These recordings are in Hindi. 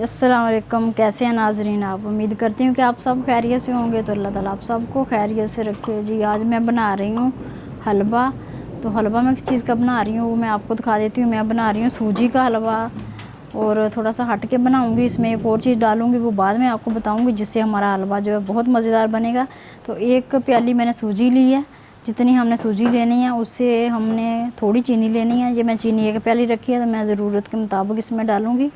अस्सलाम वालेकुम। कैसे हैं नाजरीन आप? उम्मीद करती हूँ कि आप सब खैरियत से होंगे। तो अल्लाह ताला आप सबको खैरियत से रखे जी। आज मैं बना रही हूँ हलवा। तो हलवा मैं किस चीज़ का बना रही हूँ वो मैं आपको दिखा देती हूँ। मैं बना रही हूँ सूजी का हलवा और थोड़ा सा हट के बनाऊँगी। इसमें एक और चीज़ डालूँगी, वो बाद में आपको बताऊँगी, जिससे हमारा हलवा जो है बहुत मज़ेदार बनेगा। तो एक प्याली मैंने सूजी ली है। जितनी हमने सूजी लेनी है उससे हमने थोड़ी चीनी लेनी है। ये मैं चीनी एक प्याली रखी है, तो मैं ज़रूरत के मुताबिक इसमें डालूँगी।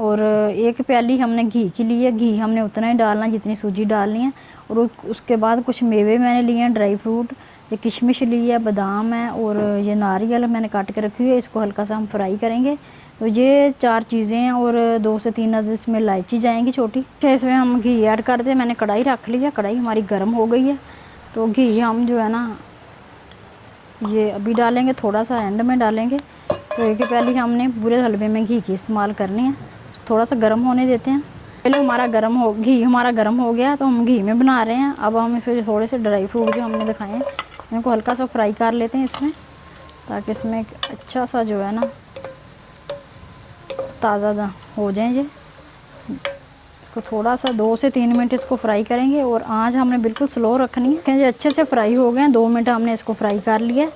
और एक प्याली हमने घी की ली है। घी हमने उतना ही डालना जितनी सूजी डालनी है। और उसके बाद कुछ मेवे मैंने लिए हैं, ड्राई फ्रूट। ये किशमिश ली है, बादाम है और ये नारियल मैंने काट के रखी हुई है। इसको हल्का सा हम फ्राई करेंगे। तो ये 4 चीज़ें हैं और 2 से 3 अदद इसमें इलायची जाएंगी छोटी। इसमें हम घी ऐड कर दें। मैंने कढ़ाई रख ली है, कढ़ाई हमारी गर्म हो गई है। तो घी हम जो है ना ये अभी डालेंगे, थोड़ा सा एंड में डालेंगे। तो एक प्याली हमने पूरे हलवे में घी की इस्तेमाल करनी है। थोड़ा सा गर्म होने देते हैं। पहले घी हमारा गर्म हो गया, तो हम घी में बना रहे हैं। अब हम इसके थोड़े से ड्राई फ्रूट जो हमने दिखाए हैं इनको हल्का सा फ्राई कर लेते हैं इसमें, ताकि इसमें एक अच्छा सा जो है ना ताज़ा हो जाए। ये इसको थोड़ा सा 2 से 3 मिनट इसको फ्राई करेंगे और आँच हमने बिल्कुल स्लो रखनी है। ये अच्छे से फ्राई हो गए हैं, 2 मिनट हमने इसको फ्राई कर लिया।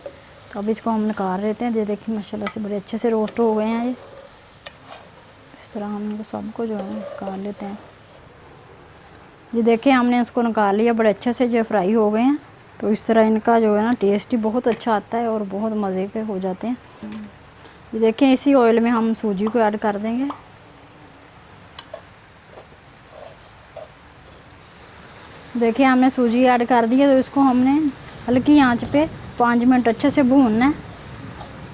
तो अब इसको हम निकाल लेते हैं। ये देखिए माशाल्लाह से बड़े अच्छे से रोस्ट हो गए हैं। ये इस तरह हम इनको सबको जो है निकाल लेते हैं। ये देखिए हमने इसको निकाल लिया, बड़े अच्छे से जो फ्राई हो गए हैं। तो इस तरह इनका जो है ना टेस्ट ही बहुत अच्छा आता है और बहुत मज़े के हो जाते हैं। ये देखिए इसी ऑयल में हम सूजी को ऐड कर देंगे। देखिए हमने सूजी ऐड कर दी है। तो इसको हमने हल्की आंच पे 5 मिनट अच्छे से भूनना है,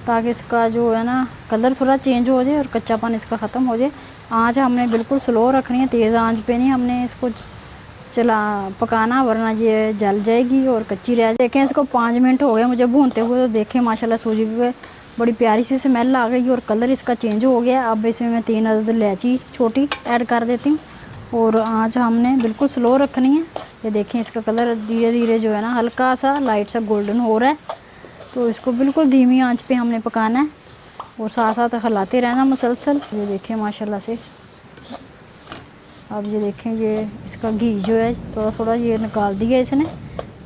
ताकि इसका जो है ना कलर थोड़ा चेंज हो जाए और कच्चापन इसका ख़त्म हो जाए। आंच हमने बिल्कुल स्लो रखनी है, तेज़ आंच पे नहीं हमने इसको पकाना, वरना ये जल जाएगी और कच्ची रह जाए। देखें इसको 5 मिनट हो गए मुझे भूनते हुए। तो देखें माशाल्लाह सूजी की बड़ी प्यारी सी स्मेल आ गई और कलर इसका चेंज हो गया। अब इसमें मैं 3 अदद इलायची छोटी ऐड कर देती हूँ और आंच हमने बिल्कुल स्लो रखनी है। ये देखें इसका कलर धीरे धीरे जो है ना हल्का सा लाइट सा गोल्डन हो रहा है। तो इसको बिल्कुल धीमी आंच पे हमने पकाना है और साथ साथ हिलाते रहना मुसलसल। ये देखें माशाल्लाह से। अब ये देखें ये इसका घी जो है थोड़ा थोड़ा ये निकाल दिया इसने।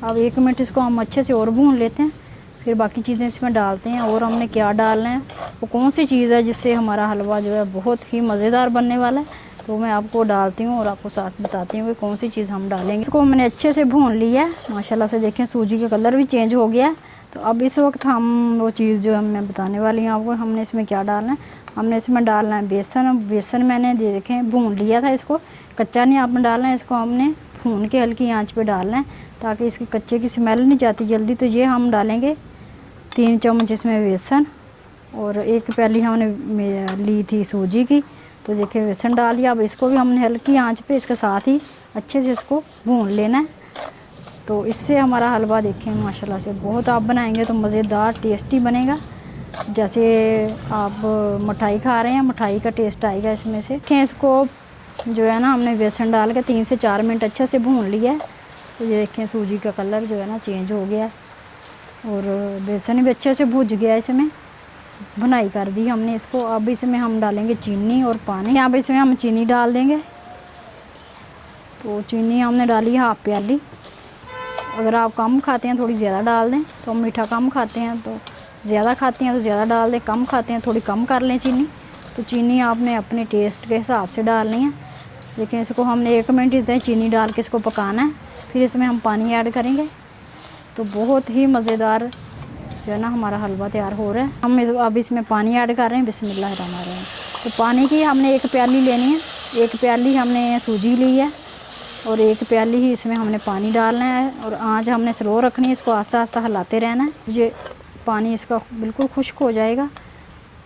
अब 1 मिनट इसको हम अच्छे से और भून लेते हैं, फिर बाकी चीज़ें इसमें डालते हैं। और हमने क्या डालना है, वो कौन सी चीज़ है जिससे हमारा हलवा जो है बहुत ही मज़ेदार बनने वाला है, तो मैं आपको डालती हूँ और आपको साथ बताती हूँ कि कौन सी चीज़ हम डालेंगे। इसको मैंने अच्छे से भून लिया है माशाल्लाह से। देखें सूजी का कलर भी चेंज हो गया है। तो अब इस वक्त हम वो चीज़ जो मैं बताने वाली हूँ आपको, हमने इसमें क्या डालना है। हमने इसमें डालना है बेसन। बेसन मैंने देखें भून लिया था, इसको कच्चा नहीं आपने डालना है, इसको हमने भून के हल्की आंच पे डालना है, ताकि इसकी कच्चे की स्मेल नहीं जाती जल्दी। तो ये हम डालेंगे 3 चम्मच इसमें बेसन और 1 प्याली हमने ली थी सूजी की। तो देखिए बेसन डाल दिया। अब इसको भी हमने हल्की आंच पे इसके साथ ही अच्छे से इसको भून लेना है। तो इससे हमारा हलवा देखें माशाल्लाह से बहुत आप बनाएंगे तो मज़ेदार टेस्टी बनेगा। जैसे आप मिठाई खा रहे हैं, मिठाई का टेस्ट आएगा इसमें से। देखें इसको जो है ना हमने बेसन डाल के 3 से 4 मिनट अच्छे से भून लिया है। तो ये देखें सूजी का कलर जो है ना चेंज हो गया है और बेसन भी अच्छे से भुज गया है। इसमें भुनाई कर दी हमने इसको। अब इसमें हम डालेंगे चीनी और पानी। यहाँ पे इसमें हम चीनी डाल देंगे। तो चीनी हमने डाली 1/2 प्याली। अगर आप कम खाते हैं थोड़ी ज़्यादा डाल दें। तो हम मीठा कम खाते हैं तो ज़्यादा खाते हैं तो ज़्यादा डाल दें, कम खाते हैं थोड़ी कम कर लें चीनी। तो चीनी आपने अपने टेस्ट के हिसाब से डालनी है। लेकिन इसको हमने 1 मिनट इतना चीनी डाल के इसको पकाना है, फिर इसमें हम पानी ऐड करेंगे। तो बहुत ही मज़ेदार जो है ना हमारा हलवा तैयार हो रहा है। हम अब इसमें पानी ऐड कर रहे हैं। बिस्मिल्लाहिर्रहमानिर्रहीम। तो पानी की हमने 1 प्याली लेनी है। 1 प्याली हमने सूजी ली है और 1 प्याली ही इसमें हमने पानी डालना है और आंच हमने स्लो रखनी है। इसको आस्ता आस्ता हिलाते रहना है। ये पानी इसका बिल्कुल खुश्क हो जाएगा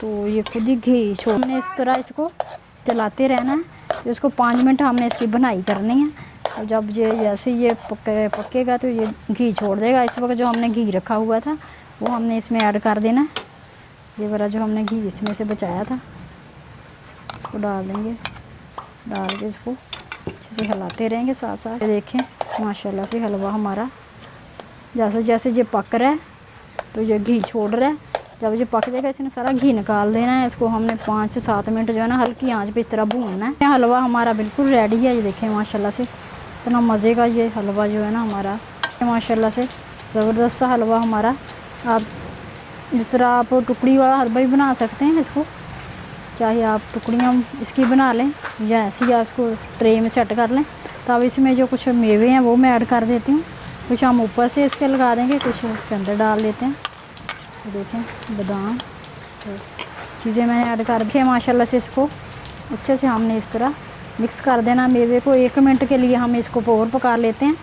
तो ये खुद ही घी छोड़ने इस तरह इसको चलाते रहना है। इसको 5 मिनट हमने इसकी बनाई करनी है। और जब ये जैसे ये पकेगा तो ये घी छोड़ देगा। इस वक्त जो हमने घी रखा हुआ था वो हमने इसमें ऐड कर देना है। ये वाला जो हमने घी इसमें से बचाया था इसको डाल देंगे। डाल के इसको अच्छे से हिलाते रहेंगे साथ साथ। देखें माशाल्लाह से हलवा हमारा जैसे जैसे ये पक रहा है तो ये घी छोड़ रहा है। जब ये पक जाएगा इसने सारा घी निकाल देना है। इसको हमने 5 से 7 मिनट जो है ना हल्की आंच पे इस तरह भूनना है। हलवा हमारा बिल्कुल रेडी है। ये देखें माशाल्लाह से इतना मज़े का ये हलवा जो है ना हमारा माशाल्लाह से ज़बरदस्त सा हलवा हमारा। आप इस तरह आप टुकड़ी वाला हलवा भी बना सकते हैं इसको, चाहे आप टुकड़ियाँ इसकी बना लें या ऐसे ही आप इसको ट्रे में सेट कर लें। तो अब इसमें जो कुछ मेवे हैं वो मैं ऐड कर देती हूँ, कुछ हम ऊपर से इसके लगा देंगे, कुछ इसके अंदर डाल देते हैं। तो देखें बादाम तो चीज़ें मैंने ऐड कर दी है माशाल्लाह से। इसको अच्छे से हमने इस तरह मिक्स कर देना मेवे को। 1 मिनट के लिए हम इसको और पका लेते हैं।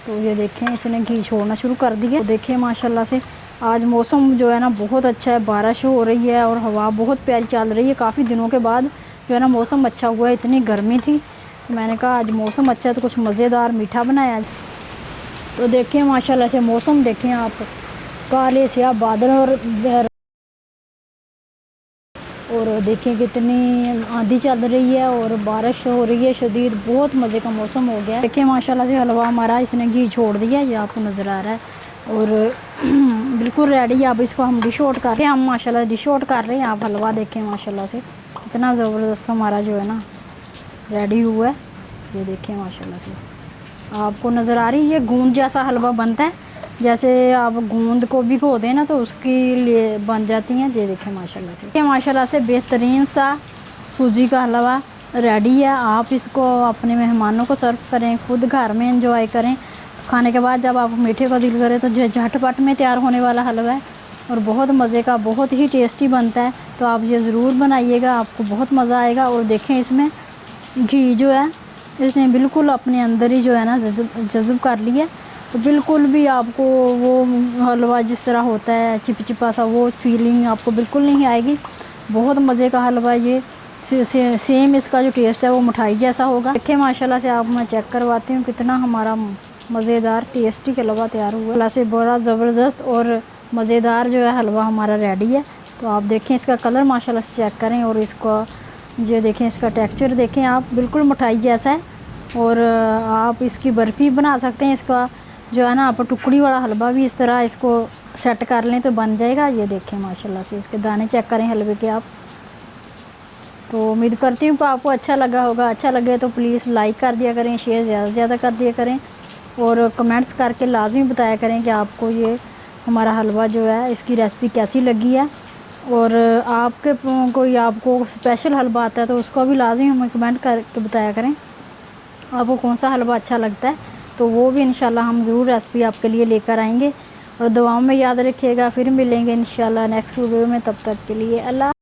तो ये देखें इसने घी छोड़ना शुरू कर दिया। तो देखें माशाल्लाह से आज मौसम जो है ना बहुत अच्छा है, बारिश हो रही है और हवा बहुत प्यारी चल रही है। काफ़ी दिनों के बाद जो है ना मौसम अच्छा हुआ है, इतनी गर्मी थी तो मैंने कहा आज मौसम अच्छा है तो कुछ मज़ेदार मीठा बनाया। तो देखें माशाल्लाह से मौसम देखें आप, काले स्याह बादल और देखें कितनी आंधी चल रही है और बारिश हो रही है शदीद। बहुत मज़े का मौसम हो गया है। देखिए माशाल्लाह से हलवा हमारा इसने घी छोड़ दिया, ये आपको नज़र आ रहा है और बिल्कुल रेडी है। अब इसको हम डिश आउट कर रहे हैं, हम माशाल्लाह डिश आउट कर रहे हैं। आप हलवा देखें माशाल्लाह से इतना ज़बरदस्त हमारा जो है ना रेडी हुआ है। ये देखें माशाल्लाह से आपको नज़र आ रही है, ये गूंद जैसा हलवा बनता है। जैसे आप गूंद को भिगो दें ना तो उसके लिए बन जाती हैं। ये देखें माशाल्लाह से, ये माशाल्लाह से बेहतरीन सा सूजी का हलवा रेडी है। आप इसको अपने मेहमानों को सर्व करें, खुद घर में एंजॉय करें। खाने के बाद जब आप मीठे का दिल करे तो जो झटपट में तैयार होने वाला हलवा है और बहुत मज़े का, बहुत ही टेस्टी बनता है। तो आप ये ज़रूर बनाइएगा, आपको बहुत मज़ा आएगा। और देखें इसमें घी जो है इसने बिल्कुल अपने अंदर ही जो है ना जज़ब कर लिया। तो बिल्कुल भी आपको वो हलवा जिस तरह होता है चिपचिपा सा वो फीलिंग आपको बिल्कुल नहीं आएगी। बहुत मज़े का हलवा ये सेम इसका जो टेस्ट है वो मिठाई जैसा होगा। देखिए माशाल्लाह से आप मैं चेक करवाती हूँ कितना हमारा मज़ेदार टेस्टी हलवा तैयार हुआ। माशाल्लाह से बड़ा ज़बरदस्त और मज़ेदार जो है हलवा हमारा रेडी है। तो आप देखें इसका कलर माशाल्लाह से चेक करें और इसका ये देखें इसका टेक्सचर देखें आप, बिल्कुल मिठाई जैसा है। और आप इसकी बर्फ़ी बना सकते हैं। इसका जो है ना आप टुकड़ी वाला हलवा भी इस तरह इसको सेट कर लें तो बन जाएगा। ये देखें माशाल्लाह से इसके दाने चेक करें हलवे के आप। तो उम्मीद करती हूँ कि आपको अच्छा लगा होगा। अच्छा लगे तो प्लीज़ लाइक कर दिया करें, शेयर ज़्यादा से ज़्यादा कर दिया करें और कमेंट्स करके लाजमी बताया करें कि आपको ये हमारा हलवा जो है इसकी रेसिपी कैसी लगी है। और आपके कोई आपको स्पेशल हलवा आता है तो उसको भी लाजमी हमें कमेंट करके बताया करें आपको कौन सा हलवा अच्छा लगता है। तो वो भी इंशाल्लाह हम ज़रूर रेसिपी आपके लिए लेकर आएंगे। और दुआओं में याद रखिएगा। फिर मिलेंगे इंशाल्लाह नेक्स्ट वीडियो में, तब तक के लिए अल्लाह।